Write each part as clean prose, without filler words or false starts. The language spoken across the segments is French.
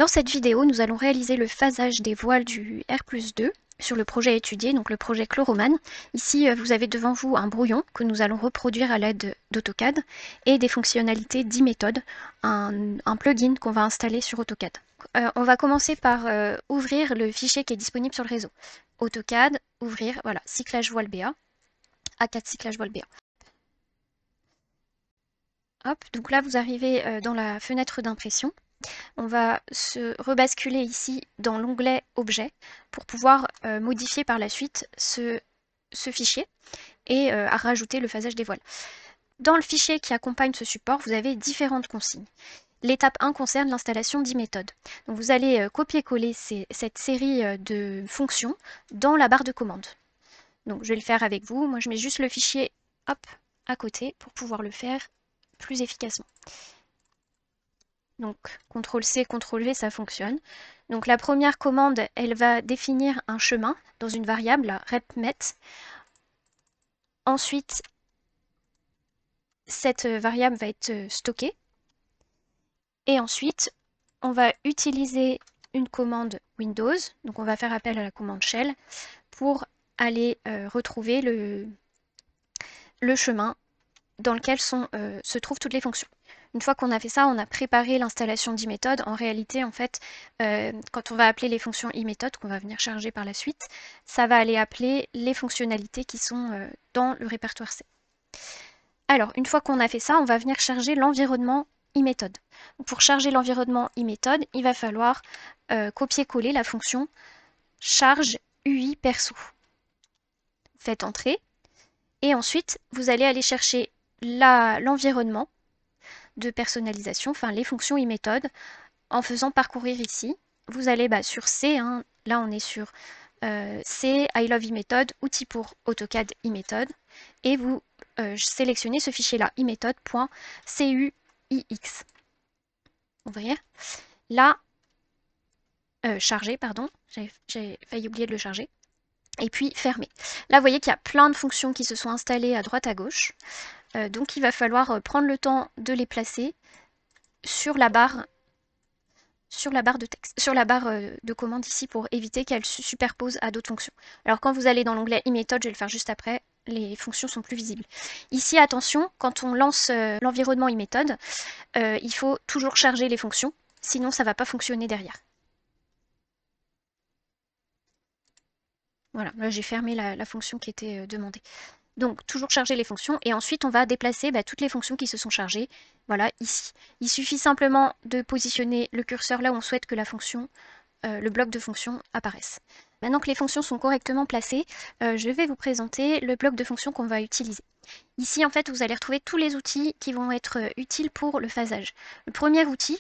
Dans cette vidéo, nous allons réaliser le phasage des voiles du R+2 sur le projet étudié, donc le projet Chloroman. Ici, vous avez devant vous un brouillon que nous allons reproduire à l'aide d'AutoCAD et des fonctionnalités d'e-méthode, un plugin qu'on va installer sur AutoCAD. On va commencer par ouvrir le fichier qui est disponible sur le réseau. AutoCAD, ouvrir, voilà, cyclage voile BA, A4 cyclage voile BA. Hop, donc là vous arrivez dans la fenêtre d'impression. On va se rebasculer ici dans l'onglet Objet pour pouvoir modifier par la suite ce fichier et à rajouter le phasage des voiles. Dans le fichier qui accompagne ce support, vous avez différentes consignes. L'étape 1 concerne l'installation d'e-méthode. Donc vous allez copier-coller cette série de fonctions dans la barre de commande. Donc je vais le faire avec vous. Moi je mets juste le fichier hop, à côté pour pouvoir le faire plus efficacement. Donc CTRL-C, CTRL-V, ça fonctionne. Donc la première commande, elle va définir un chemin dans une variable, la repmet. Ensuite, cette variable va être stockée. Et ensuite, on va utiliser une commande Windows. Donc on va faire appel à la commande shell pour aller retrouver le chemin dans lequel se trouvent toutes les fonctions. Une fois qu'on a fait ça, on a préparé l'installation d'e-méthode. En réalité, en fait, quand on va appeler les fonctions e-méthode, qu'on va venir charger par la suite, ça va aller appeler les fonctionnalités qui sont dans le répertoire C. Alors, une fois qu'on a fait ça, on va venir charger l'environnement e-méthode. Pour charger l'environnement e-méthode, il va falloir copier-coller la fonction charge UI perso. Faites entrer. Et ensuite, vous allez aller chercher l'environnement de personnalisation, enfin les fonctions e-méthode, en faisant parcourir ici. Vous allez sur C, hein, là on est sur C, I love e-méthode, outils pour AutoCAD e-méthode, et vous sélectionnez ce fichier-là, e-méthode.cuix. Ouvrir. Là, charger, pardon, j'ai failli oublier de le charger. Et puis fermer. Là, vous voyez qu'il y a plein de fonctions qui se sont installées à droite à gauche. Donc il va falloir prendre le temps de les placer sur la barre de texte, sur la barre de commande ici pour éviter qu'elle se superpose à d'autres fonctions. Alors quand vous allez dans l'onglet e-méthode, je vais le faire juste après, les fonctions sont plus visibles. Ici, attention, quand on lance l'environnement e-méthode, il faut toujours charger les fonctions, sinon ça ne va pas fonctionner derrière. Voilà, là j'ai fermé la fonction qui était demandée. Donc, toujours charger les fonctions et ensuite on va déplacer toutes les fonctions qui se sont chargées, voilà, ici. Il suffit simplement de positionner le curseur là où on souhaite que la fonction, le bloc de fonctions apparaisse. Maintenant que les fonctions sont correctement placées, je vais vous présenter le bloc de fonctions qu'on va utiliser. Ici, en fait, vous allez retrouver tous les outils qui vont être utiles pour le phasage. Le premier outil,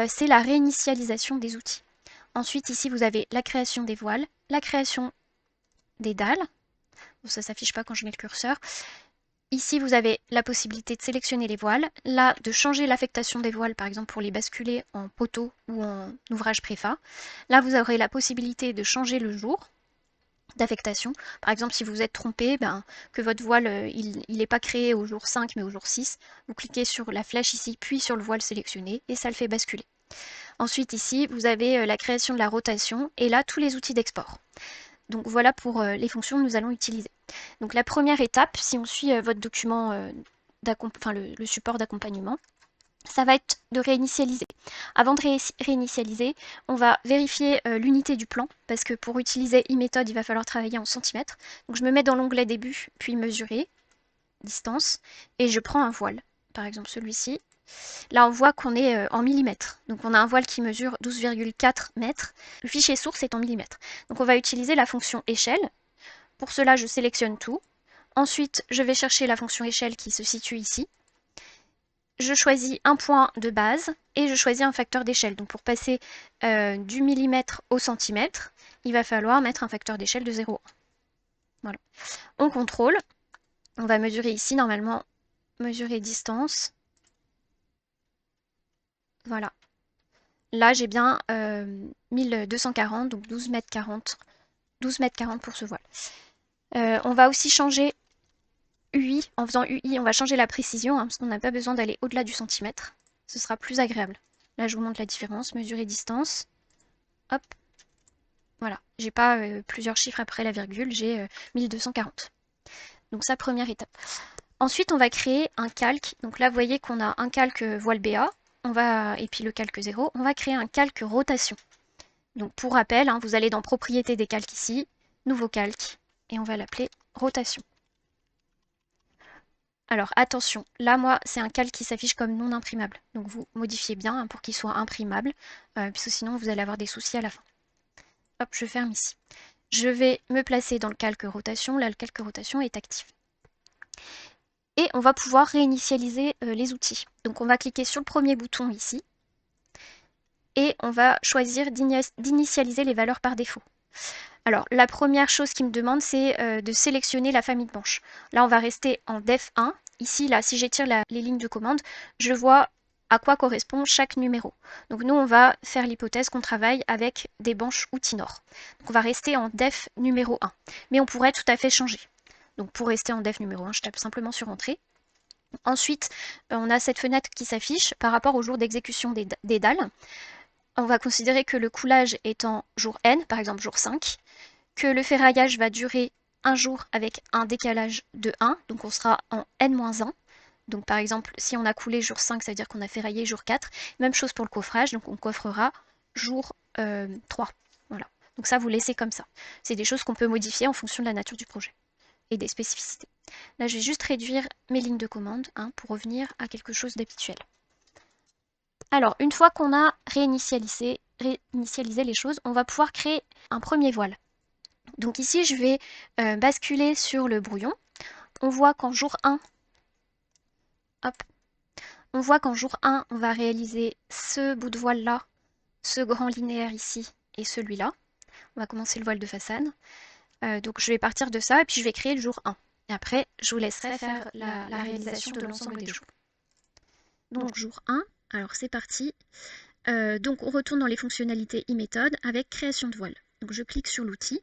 c'est la réinitialisation des outils. Ensuite, ici, vous avez la création des voiles, la création des dalles. Ça ne s'affiche pas quand je mets le curseur. Ici, vous avez la possibilité de sélectionner les voiles, là, de changer l'affectation des voiles, par exemple pour les basculer en poteau ou en ouvrage préfa. Là, vous aurez la possibilité de changer le jour d'affectation. Par exemple, si vous vous êtes trompé, que votre voile, il n'est pas créé au jour 5, mais au jour 6, vous cliquez sur la flèche ici, puis sur le voile sélectionné, et ça le fait basculer. Ensuite, ici, vous avez la création de la rotation, et là, tous les outils d'export. Donc voilà pour les fonctions que nous allons utiliser. Donc la première étape, si on suit votre document, le support d'accompagnement, ça va être de réinitialiser. Avant de réinitialiser, on va vérifier l'unité du plan, parce que pour utiliser e-méthode, il va falloir travailler en centimètres. Donc je me mets dans l'onglet début, puis mesurer, distance, et je prends un voile. Par exemple celui-ci. Là, on voit qu'on est en millimètres. Donc, on a un voile qui mesure 12,4 mètres. Le fichier source est en millimètres. Donc, on va utiliser la fonction échelle. Pour cela, je sélectionne tout. Ensuite, je vais chercher la fonction échelle qui se situe ici. Je choisis un point de base et je choisis un facteur d'échelle. Donc, pour passer du millimètre au centimètre, il va falloir mettre un facteur d'échelle de 0,1. Voilà. On contrôle. On va mesurer ici, normalement, mesurer distance. Voilà. Là, j'ai bien 1240, donc 12 mètres 40, 12 mètres 40 pour ce voile. On va aussi changer UI. En faisant UI, on va changer la précision, parce qu'on n'a pas besoin d'aller au-delà du centimètre. Ce sera plus agréable. Là, je vous montre la différence, mesure et distance. Hop, voilà. J'ai pas plusieurs chiffres après la virgule, j'ai 1240. Donc ça, première étape. Ensuite, on va créer un calque. Donc là, vous voyez qu'on a un calque voile BA, et puis le calque 0. On va créer un calque rotation. Donc pour rappel, hein, vous allez dans Propriétés des calques ici, Nouveau calque, et on va l'appeler rotation. Alors attention, là moi c'est un calque qui s'affiche comme non imprimable. Donc vous modifiez bien hein, pour qu'il soit imprimable, puisque sinon vous allez avoir des soucis à la fin. Hop, je ferme ici. Je vais me placer dans le calque rotation. Là, le calque rotation est actif. Et on va pouvoir réinitialiser les outils. Donc on va cliquer sur le premier bouton ici. Et on va choisir d'initialiser les valeurs par défaut. Alors la première chose qu'il me demande, c'est de sélectionner la famille de manches. Là, on va rester en def1. Ici, là, si j'étire les lignes de commande, je vois à quoi correspond chaque numéro. Donc nous, on va faire l'hypothèse qu'on travaille avec des manches Outinor. Donc on va rester en def numéro 1. Mais on pourrait tout à fait changer. Donc pour rester en def numéro 1, je tape simplement sur Entrée. Ensuite, on a cette fenêtre qui s'affiche par rapport au jour d'exécution des dalles. On va considérer que le coulage est en jour N, par exemple jour 5, que le ferraillage va durer un jour avec un décalage de 1, donc on sera en N-1. Donc par exemple, si on a coulé jour 5, ça veut dire qu'on a ferraillé jour 4. Même chose pour le coffrage, donc on coffrera jour 3. Voilà. Donc ça, vous laissez comme ça. C'est des choses qu'on peut modifier en fonction de la nature du projet et des spécificités. Là, je vais juste réduire mes lignes de commande pour revenir à quelque chose d'habituel. Alors, une fois qu'on a réinitialisé les choses, on va pouvoir créer un premier voile. Donc ici, je vais basculer sur le brouillon. On voit qu'en jour 1, on va réaliser ce bout de voile-là, ce grand linéaire ici et celui-là. On va commencer le voile de façade. Donc je vais partir de ça et puis je vais créer le jour 1. Et après, je vous laisserai faire la réalisation de l'ensemble des jours. Donc jour 1, alors c'est parti. Donc on retourne dans les fonctionnalités e-méthode avec création de voile. Donc je clique sur l'outil.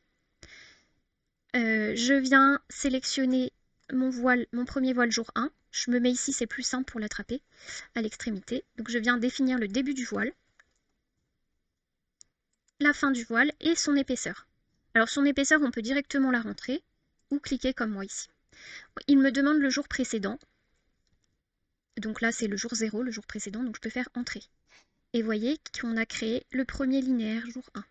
Je viens sélectionner mon premier voile jour 1. Je me mets ici, c'est plus simple pour l'attraper, à l'extrémité. Donc je viens définir le début du voile, la fin du voile et son épaisseur. Alors son épaisseur, on peut directement la rentrer ou cliquer comme moi ici. Il me demande le jour précédent. Donc là, c'est le jour 0, le jour précédent, donc je peux faire Entrée. Et vous voyez qu'on a créé le premier linéaire jour 1.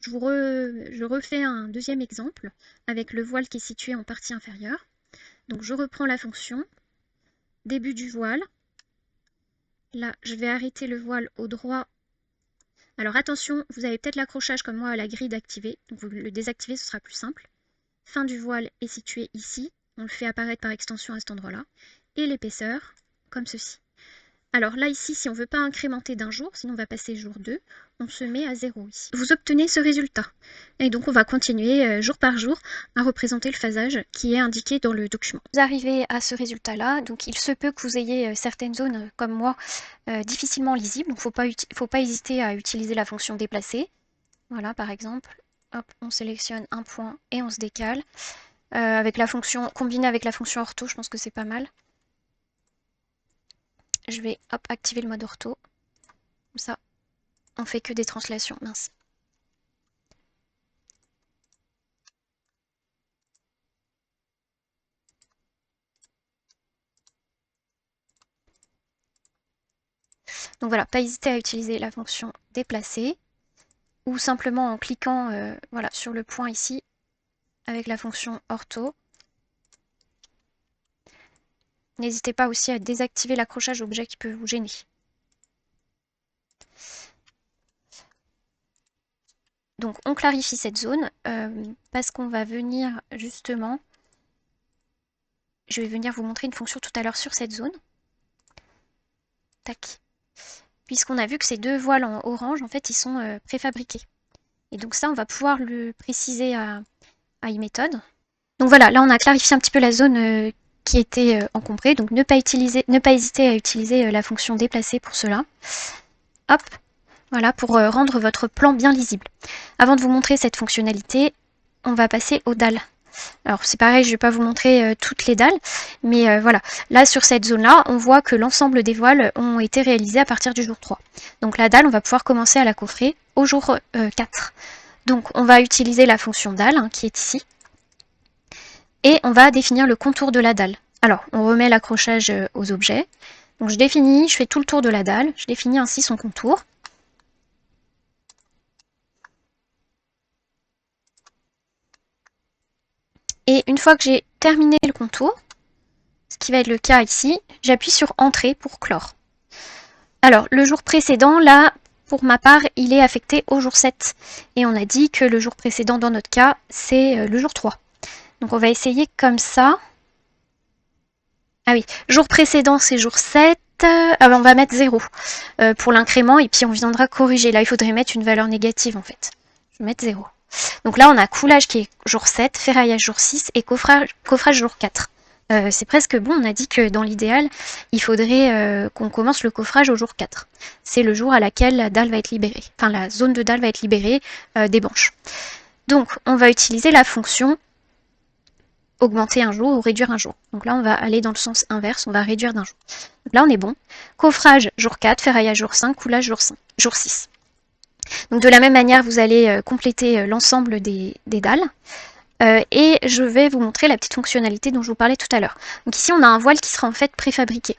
Je refais un deuxième exemple avec le voile qui est situé en partie inférieure. Donc je reprends la fonction, début du voile. Là, je vais arrêter le voile au droit. Alors attention, vous avez peut-être l'accrochage comme moi à la grille d'activer. Donc vous le désactivez, ce sera plus simple. Fin du voile est situé ici. On le fait apparaître par extension à cet endroit-là. Et l'épaisseur, comme ceci. Alors là, ici, si on ne veut pas incrémenter d'un jour, sinon on va passer jour 2, on se met à 0 ici. Vous obtenez ce résultat. Et donc, on va continuer jour par jour à représenter le phasage qui est indiqué dans le document. Vous arrivez à ce résultat-là, donc il se peut que vous ayez certaines zones, comme moi, difficilement lisibles. Donc, il ne faut pas hésiter à utiliser la fonction déplacer. Voilà, par exemple, hop, on sélectionne un point et on se décale. Avec la fonction, combinée avec la fonction ortho, je pense que c'est pas mal. Je vais activer le mode ortho. Comme ça, on fait que des translations. Mince. Donc voilà, pas hésiter à utiliser la fonction déplacer ou simplement en cliquant voilà, sur le point ici avec la fonction ortho. N'hésitez pas aussi à désactiver l'accrochage objet qui peut vous gêner. Donc on clarifie cette zone parce qu'on va venir justement, je vais venir vous montrer une fonction tout à l'heure sur cette zone. Tac. Puisqu'on a vu que ces deux voiles en orange, en fait, ils sont préfabriqués. Et donc ça, on va pouvoir le préciser à e-méthode. Donc voilà, là on a clarifié un petit peu la zone qui était encombrée. Donc ne pas hésiter à utiliser la fonction déplacer pour cela. Hop, voilà, pour rendre votre plan bien lisible. Avant de vous montrer cette fonctionnalité, on va passer aux dalles. Alors c'est pareil, je ne vais pas vous montrer toutes les dalles, mais voilà. Là, sur cette zone-là, on voit que l'ensemble des voiles ont été réalisés à partir du jour 3. Donc la dalle, on va pouvoir commencer à la coffrer au jour 4. Donc on va utiliser la fonction dalle, hein, qui est ici, et on va définir le contour de la dalle. Alors, on remet l'accrochage aux objets. Donc je fais tout le tour de la dalle, je définis ainsi son contour. Et une fois que j'ai terminé le contour, ce qui va être le cas ici, j'appuie sur Entrée pour clore. Alors, le jour précédent, là, pour ma part, il est affecté au jour 7. Et on a dit que le jour précédent, dans notre cas, c'est le jour 3. Donc on va essayer comme ça. Ah oui, jour précédent, c'est jour 7. Ah ben, on va mettre 0 pour l'incrément, et puis on viendra corriger. Là, il faudrait mettre une valeur négative, en fait. Je vais mettre 0. Donc là, on a coulage qui est jour 7, ferraillage jour 6 et coffrage jour 4. C'est presque bon, on a dit que dans l'idéal, il faudrait qu'on commence le coffrage au jour 4. C'est le jour à laquelle la dalle va être libérée, enfin la zone de dalle va être libérée des banches. Donc on va utiliser la fonction augmenter un jour ou réduire un jour. Donc là, on va aller dans le sens inverse, on va réduire d'un jour. Donc là, on est bon. Coffrage jour 4, ferraillage jour 5, coulage jour 6. Donc de la même manière, vous allez compléter l'ensemble des dalles. Et je vais vous montrer la petite fonctionnalité dont je vous parlais tout à l'heure. Donc ici, on a un voile qui sera en fait préfabriqué.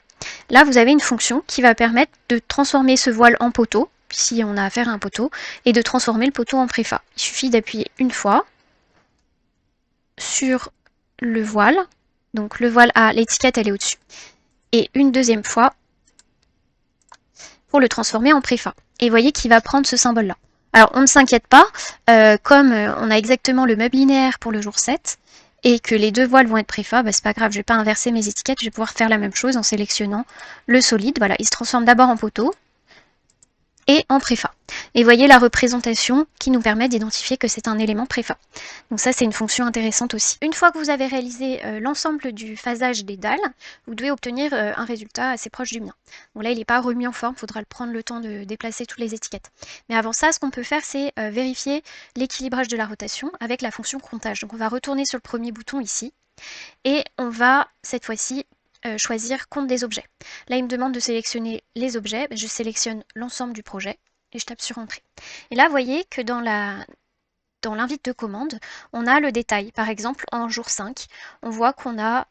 Là, vous avez une fonction qui va permettre de transformer ce voile en poteau, si on a affaire à un poteau, et de transformer le poteau en préfa. Il suffit d'appuyer une fois sur le voile. Donc le voile A, l'étiquette, elle est au-dessus. Et une deuxième fois pour le transformer en préfa. Et vous voyez qu'il va prendre ce symbole-là. Alors on ne s'inquiète pas, comme on a exactement le meuble linéaire pour le jour 7, et que les deux voiles vont être préfa, bah c'est pas grave, je vais pas inverser mes étiquettes, je vais pouvoir faire la même chose en sélectionnant le solide. Voilà, il se transforme d'abord en poteau et en préfa. Et voyez la représentation qui nous permet d'identifier que c'est un élément préfa. Donc ça, c'est une fonction intéressante aussi. Une fois que vous avez réalisé l'ensemble du phasage des dalles, vous devez obtenir un résultat assez proche du mien. Donc là, il n'est pas remis en forme, il faudra prendre le temps de déplacer toutes les étiquettes. Mais avant ça, ce qu'on peut faire, c'est vérifier l'équilibrage de la rotation avec la fonction comptage. Donc on va retourner sur le premier bouton ici, et on va, cette fois-ci, choisir compte des objets. Là, il me demande de sélectionner les objets. Je sélectionne l'ensemble du projet et je tape sur Entrée. Et là, vous voyez que dans l'invite de commande, on a le détail. Par exemple, en jour 5, on voit qu'on a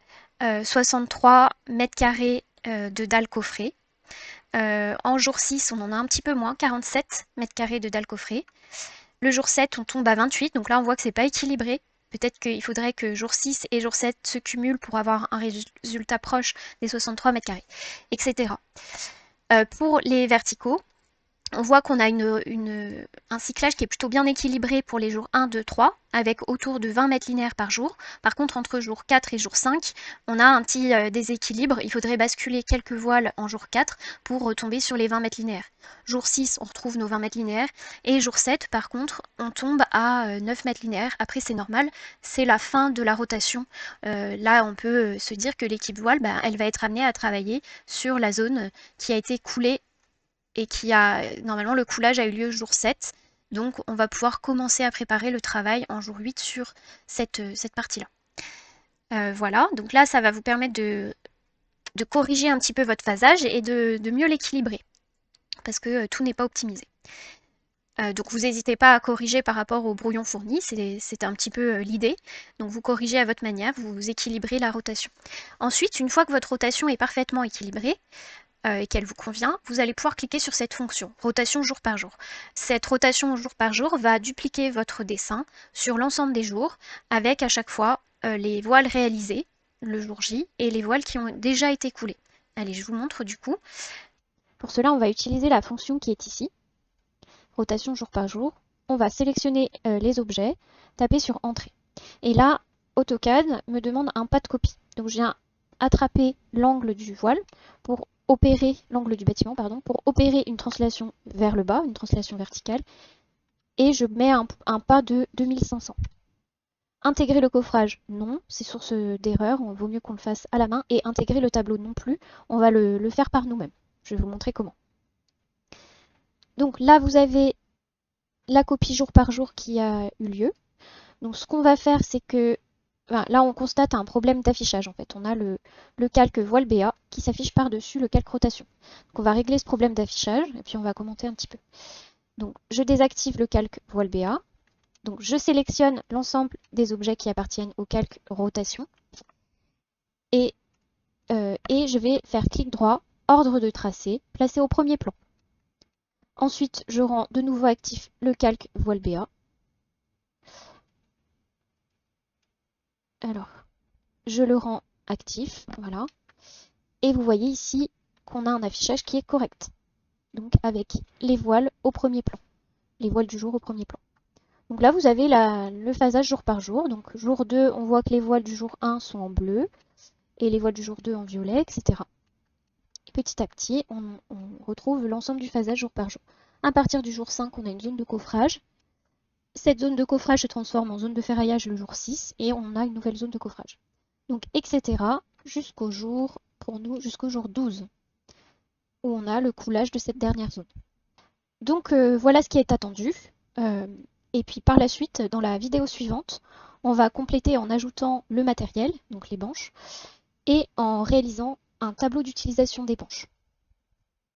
63 mètres carrés de dalles coffrées. En jour 6, on en a un petit peu moins, 47 mètres carrés de dalles coffrées. Le jour 7, on tombe à 28, donc là, on voit que c'est pas équilibré. Peut-être qu'il faudrait que jour 6 et jour 7 se cumulent pour avoir un résultat proche des 63 mètres carrés, etc. Pour les verticaux, on voit qu'on a un cyclage qui est plutôt bien équilibré pour les jours 1, 2, 3, avec autour de 20 mètres linéaires par jour. Par contre, entre jour 4 et jour 5, on a un petit déséquilibre. Il faudrait basculer quelques voiles en jour 4 pour retomber sur les 20 mètres linéaires. Jour 6, on retrouve nos 20 mètres linéaires. Et jour 7, par contre, on tombe à 9 mètres linéaires. Après, c'est normal, c'est la fin de la rotation. Là, on peut se dire que l'équipe voile, elle va être amenée à travailler sur la zone qui a été coulée et normalement le coulage a eu lieu jour 7. Donc on va pouvoir commencer à préparer le travail en jour 8 sur cette partie-là. Voilà, donc là ça va vous permettre de corriger un petit peu votre phasage et de mieux l'équilibrer, parce que tout n'est pas optimisé. Donc vous n'hésitez pas à corriger par rapport au brouillon fourni, c'est un petit peu l'idée. Donc vous corrigez à votre manière, vous équilibrez la rotation. Ensuite, une fois que votre rotation est parfaitement équilibrée, et qu'elle vous convient, vous allez pouvoir cliquer sur cette fonction, rotation jour par jour. Cette rotation jour par jour va dupliquer votre dessin sur l'ensemble des jours, avec à chaque fois les voiles réalisées le jour J et les voiles qui ont déjà été coulées. Allez, je vous montre du coup. Pour cela, on va utiliser la fonction qui est ici, rotation jour par jour. On va sélectionner les objets, taper sur Entrée. Et là, AutoCAD me demande un pas de copie. Donc je viens attraper l'angle du voile pour opérer l'angle du bâtiment, pour opérer une translation vers le bas, une translation verticale, et je mets un pas de 2500. Intégrer le coffrage, non, c'est source d'erreur, il vaut mieux qu'on le fasse à la main, et intégrer le tableau non plus, on va le faire par nous-mêmes. Je vais vous montrer comment. Donc là, vous avez la copie jour par jour qui a eu lieu. Donc ce qu'on va faire, c'est que enfin, là on constate un problème d'affichage en fait. On a le calque voile BA qui s'affiche par-dessus le calque rotation. Donc on va régler ce problème d'affichage et puis on va commenter un petit peu. Donc je désactive le calque voile BA. Donc je sélectionne l'ensemble des objets qui appartiennent au calque rotation et, et je vais faire clic droit, ordre de tracé, placer au premier plan. Ensuite, je rends de nouveau actif le calque voile BA. Alors, je le rends actif, voilà. Et vous voyez ici qu'on a un affichage qui est correct. Donc avec les voiles au premier plan, les voiles du jour au premier plan. Donc là, vous avez le phasage jour par jour. Donc jour 2, on voit que les voiles du jour 1 sont en bleu et les voiles du jour 2 en violet, etc. Et petit à petit, on retrouve l'ensemble du phasage jour par jour. À partir du jour 5, on a une zone de coffrage. Cette zone de coffrage se transforme en zone de ferraillage le jour 6 et on a une nouvelle zone de coffrage. Donc etc. jusqu'au jour, pour nous, jusqu'au jour 12, où on a le coulage de cette dernière zone. Donc voilà ce qui est attendu. Et puis par la suite, dans la vidéo suivante, on va compléter en ajoutant le matériel, donc les banches, et en réalisant un tableau d'utilisation des banches.